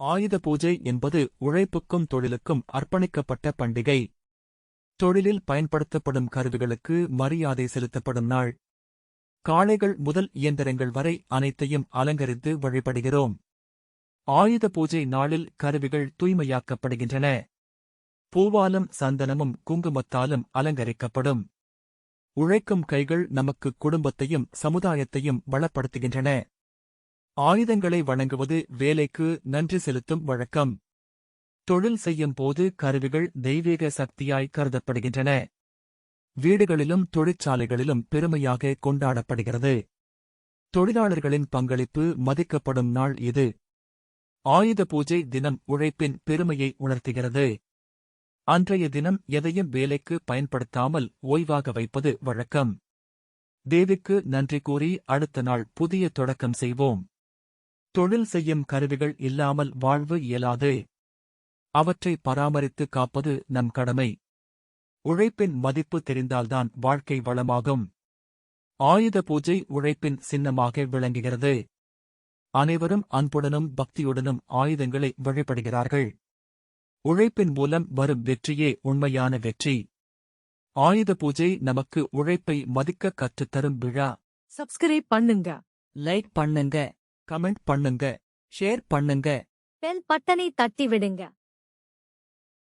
ஆயுத பூஜை என்பது உழைப்புக்கும் தொழிலுக்கும் அர்ப்பணிக்கப்பட்ட பண்டிகை. தொழிலில் பயன்படுத்தப்படும் கருவிகளுக்கு மரியாதை செலுத்தப்படும் நாள். காளைகள் முதல் இயந்திரங்கள் வரை அனைத்தையும் அலங்கரித்து வழிபடுகிறோம். ஆயுத பூஜை நாளில் கருவிகள் தூய்மையாக்கப்படுகின்றன. பூவாலும் சந்தனமும் குங்குமத்தாலும் அலங்கரிக்கப்படும். உழைக்கும் கைகள் நமக்கு குடும்பத்தையும் சமுதாயத்தையும் வளப்படுத்துகின்றன. ஆயுதங்களை வணங்குவது வேலைக்கு நன்றி செலுத்தும் வழக்கம். தொழில் செய்யும் போது கருவிகள் தெய்வீக சக்தியாய் கருதப்படுகின்றன. வீடுகளிலும் தொழிற்சாலைகளிலும் பெருமையாக கொண்டாடப்படுகிறது. தொழிலாளர்களின் பங்களிப்பு மதிக்கப்படும் நாள் இது. ஆயுத பூஜை தினம் உழைப்பின் பெருமையை உணர்த்துகிறது. அன்றைய தினம் எதையும் வேலைக்கு பயன்படுத்தாமல் ஓய்வாக வைப்பது வழக்கம். தேவிக்கு நன்றி கூறி அடுத்த நாள் புதிய தொடக்கம் செய்வோம். தொழில் செய்யும் கருவிகள் இல்லாமல் வாழ்வு இயலாது. அவற்றை பராமரித்து காப்பது நம் கடமை. உழைப்பின் மதிப்பு தெரிந்தால்தான் வாழ்க்கை வளமாகும். ஆயுத பூஜை உழைப்பின் சின்னமாக விளங்குகிறது. அனைவரும் அன்புடனும் பக்தியுடனும் ஆயுதங்களை வழிபடுகிறார்கள். உழைப்பின் மூலம் வரும் வெற்றியே உண்மையான வெற்றி. ஆயுத பூஜை நமக்கு உழைப்பை மதிக்க கற்றுத்தரும் விழா. சப்ஸ்கிரைப் பண்ணுங்க, லைக் பண்ணுங்க, கமெண்ட் பண்ணுங்க, ஷேர் பண்ணுங்க. பெல் பட்டனை தட்டி விடுங்க.